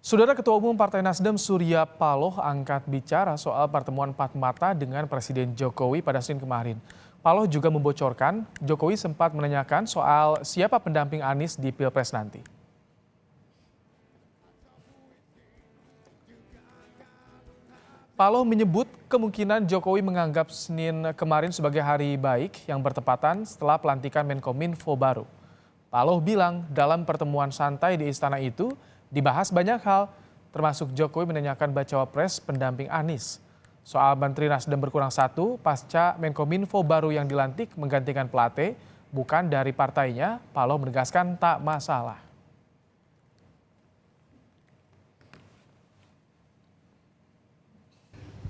Saudara Ketua Umum Partai Nasdem Surya Paloh angkat bicara soal pertemuan empat mata dengan Presiden Jokowi pada Senin kemarin. Paloh juga membocorkan Jokowi sempat menanyakan soal siapa pendamping Anies di Pilpres nanti. Paloh menyebut kemungkinan Jokowi menganggap Senin kemarin sebagai hari baik yang bertepatan setelah pelantikan Menkominfo baru. Paloh bilang dalam pertemuan santai di istana itu dibahas banyak hal, termasuk Jokowi menanyakan bacawa pres pendamping Anies. Soal Menteri Nasdem berkurang satu, pasca Menkominfo baru yang dilantik menggantikan Plate, bukan dari partainya, Paloh menegaskan tak masalah.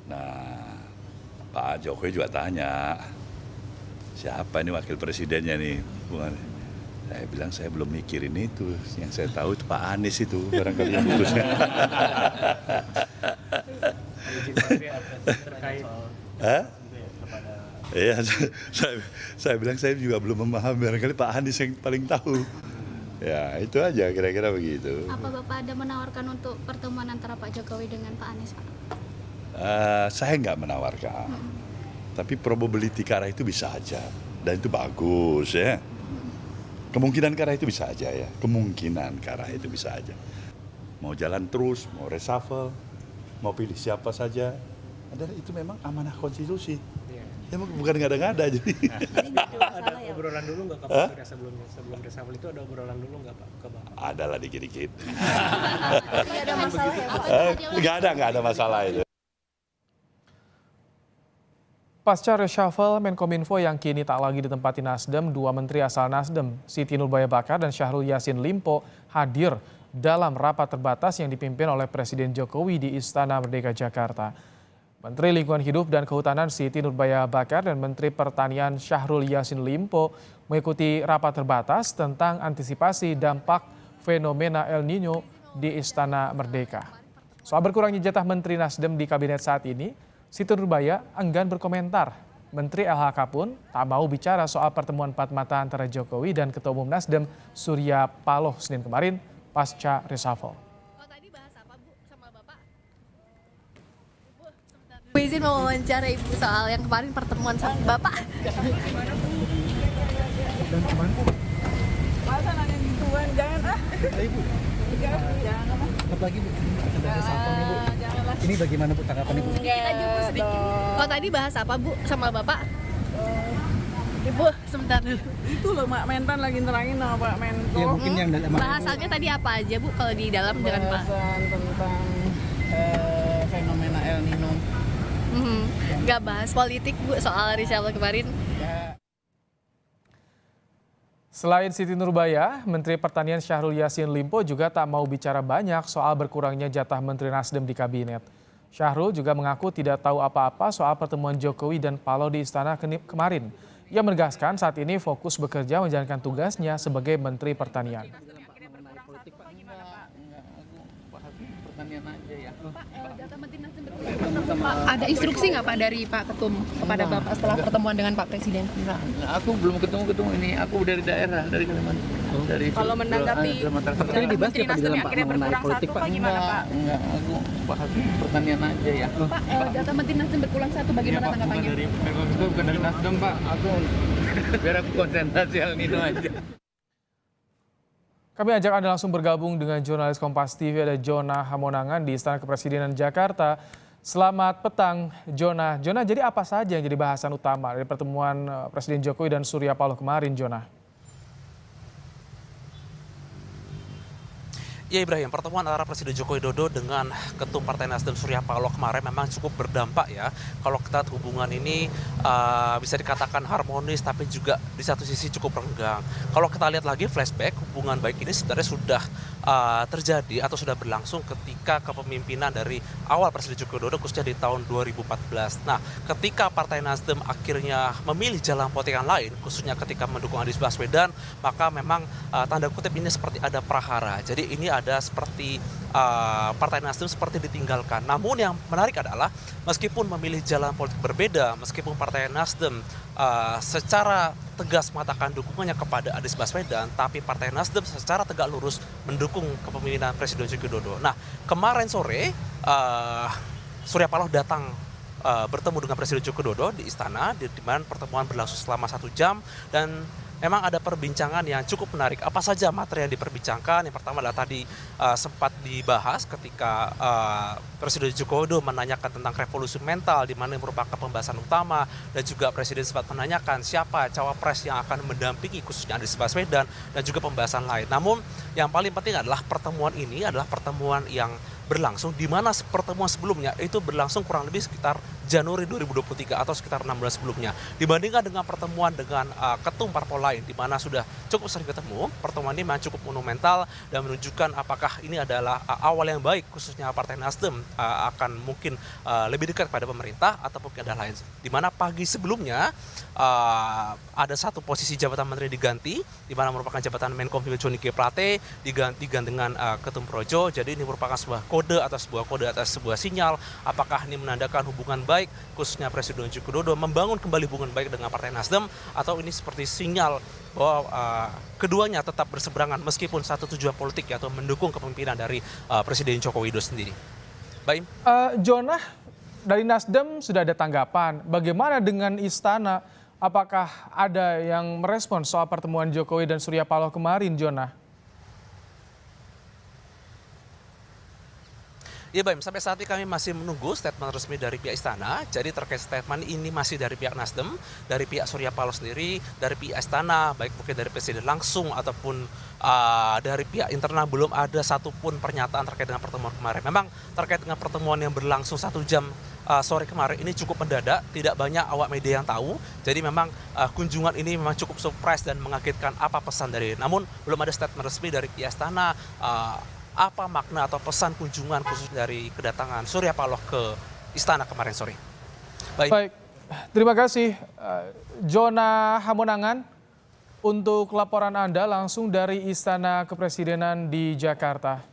Nah, Pak Jokowi juga tanya, siapa ini wakil presidennya nih? Saya bilang saya belum mikirin itu, yang saya tahu itu Pak Anies itu barangkali yang urusnya. Iya, saya bilang saya juga belum memahami, barangkali Pak Anies yang paling tahu. Ya itu aja kira-kira begitu. Apa Bapak ada menawarkan untuk pertemuan antara Pak Jokowi dengan Pak Anies, Pak? Saya nggak menawarkan, tapi probability ke arah itu bisa aja, dan itu bagus ya. Kemungkinan ke arah itu bisa aja ya, kemungkinan ke arah itu bisa aja. Mau jalan terus, mau reshuffle, mau pilih siapa saja, adalah itu memang amanah konstitusi. Ya bukan ngada-ngada jadi. Ada obrolan dulu nggak Pak sebelum reshuffle itu ada obrolan dulu nggak Pak ke Bapak? Adalah dikit-dikit. Tidak ada masalah ya Pak? Nggak ada masalah itu. Pasca reshuffle Menkominfo yang kini tak lagi ditempati Nasdem, dua menteri asal Nasdem, Siti Nurbaya Bakar dan Syahrul Yassin Limpo hadir dalam rapat terbatas yang dipimpin oleh Presiden Jokowi di Istana Merdeka Jakarta. Menteri Lingkungan Hidup dan Kehutanan Siti Nurbaya Bakar dan Menteri Pertanian Syahrul Yassin Limpo mengikuti rapat terbatas tentang antisipasi dampak fenomena El Nino di Istana Merdeka. Soal berkurangnya jatah Menteri Nasdem di kabinet saat ini, Siti Nurbaya enggan berkomentar. Menteri LHK pun tak mau bicara soal pertemuan empat mata antara Jokowi dan Ketua Umum Nasdem Surya Paloh Senin kemarin pasca reshuffle. Tadi bahas apa Bu sama Bapak? Bu izin mau wawancara Ibu soal yang kemarin pertemuan sama Bapak. Dan kemana? Masa nanya gituan, jangan ah. Ibu, Jangan ah. tetap lagi Bu. Ada reshuffle nih Bu. Janganlah. Ini bagaimana Bu tanggapan Ibu? Kalau tadi bahas apa Bu sama Bapak? Ibu sebentar dulu. Itu loh Mak Mentan lagi nerangin sama Pak Menko. Ya mungkin yang dalam Bahasannya tadi apa aja Bu kalau di dalam dengan Pak? Bahasan tentang fenomena El Nino. Nggak bahas politik Bu soal reshuffle kemarin. Ya. Selain Siti Nurbaya, Menteri Pertanian Syahrul Yassin Limpo juga tak mau bicara banyak soal berkurangnya jatah Menteri Nasdem di kabinet. Syahrul juga mengaku tidak tahu apa-apa soal pertemuan Jokowi dan Paloh di istana kemarin. Ia menegaskan saat ini fokus bekerja menjalankan tugasnya sebagai Menteri Pertanian. Ada instruksi nggak Pak dari Pak Ketum kepada Bapak setelah pertemuan dengan Pak Presiden? Nah, aku belum ketemu ini. Aku dari daerah, dari Kalimantan. Dari Kalau menanggapi Tadi dibahas ya Pak di dalam Pak mengenai politik Pak. enggak, aku bahas pertanian aja ya. Pak, data Menteri Nasdem berkurang satu, bagaimana tanggapannya? Bukan dari Nasdem Pak. Aku biar aku konsentrasi hal itu aja. Kami ajak Anda langsung bergabung dengan jurnalis Kompas TV, ada Jona Hamonangan di Istana Kepresidenan Jakarta. Selamat petang, Jona. Jona, jadi apa saja yang jadi bahasan utama dari pertemuan Presiden Jokowi dan Surya Paloh kemarin, Jona? Ya Ibrahim, pertemuan antara Presiden Joko Widodo dengan Ketum Partai Nasdem Surya Paloh kemarin memang cukup berdampak ya. Kalau kita lihat hubungan ini bisa dikatakan harmonis tapi juga di satu sisi cukup renggang. Kalau kita lihat lagi flashback, hubungan baik ini sebenarnya sudah terjadi atau sudah berlangsung ketika kepemimpinan dari awal Presiden Joko Widodo khususnya di tahun 2014. Nah, ketika Partai Nasdem akhirnya memilih jalan politik yang lain, khususnya ketika mendukung Anies Baswedan, maka memang tanda kutip ini seperti ada prahara. Jadi ini ada seperti Partai Nasdem seperti ditinggalkan. Namun yang menarik adalah meskipun memilih jalan politik berbeda, meskipun Partai Nasdem secara tegas mengatakan dukungannya kepada Anies Baswedan, tapi Partai Nasdem secara tegak lurus mendukung kepemimpinan Presiden Joko Widodo. Nah, kemarin sore Surya Paloh datang bertemu dengan Presiden Joko Widodo di istana, di mana pertemuan berlangsung selama 1 jam dan memang ada perbincangan yang cukup menarik. Apa saja materi yang diperbincangkan? Yang pertama adalah tadi sempat dibahas ketika Presiden Joko Widodo menanyakan tentang revolusi mental, di mana merupakan pembahasan utama, dan juga Presiden sempat menanyakan siapa cawapres yang akan mendampingi khususnya Anies Baswedan dan juga pembahasan lain. Namun yang paling penting adalah pertemuan ini adalah pertemuan yang berlangsung di mana pertemuan sebelumnya itu berlangsung kurang lebih sekitar Januari 2023 atau sekitar 6 bulan sebelumnya. Dibandingkan dengan pertemuan dengan ketum parpol lain di mana sudah cukup sering ketemu, pertemuan ini memang cukup monumental dan menunjukkan apakah ini adalah awal yang baik khususnya Partai Nasdem akan mungkin lebih dekat pada pemerintah atau mungkin ada lain. Di mana pagi sebelumnya ada satu posisi jabatan menteri diganti, di mana merupakan jabatan Menkom Joni G. Plate digantikan dengan Ketum Projo. Jadi ini merupakan sebuah kode atau sebuah sinyal apakah ini menandakan hubungan baik khususnya Presiden Joko Widodo membangun kembali hubungan baik dengan Partai Nasdem, atau ini seperti sinyal bahwa keduanya tetap berseberangan meskipun satu tujuan politik atau mendukung kepemimpinan dari Presiden Joko Widodo sendiri. Baik. Jonah, dari Nasdem sudah ada tanggapan. Bagaimana dengan Istana? Apakah ada yang merespon soal pertemuan Jokowi dan Surya Paloh kemarin, Jonah? Ya baik, sampai saat ini kami masih menunggu statement resmi dari pihak Istana. Jadi terkait statement ini masih dari pihak Nasdem, dari pihak Surya Paloh sendiri, dari pihak Istana, baik mungkin dari Presiden langsung ataupun dari pihak internal belum ada satupun pernyataan terkait dengan pertemuan kemarin. Memang terkait dengan pertemuan yang berlangsung 1 jam sore kemarin ini cukup mendadak, tidak banyak awak media yang tahu. Jadi memang kunjungan ini memang cukup surprise dan mengagetkan apa pesan dari. Namun belum ada statement resmi dari pihak Istana. Apa makna atau pesan kunjungan khusus dari kedatangan Surya Paloh ke Istana kemarin sore. Baik, terima kasih Jonah Hamonangan untuk laporan Anda langsung dari Istana Kepresidenan di Jakarta.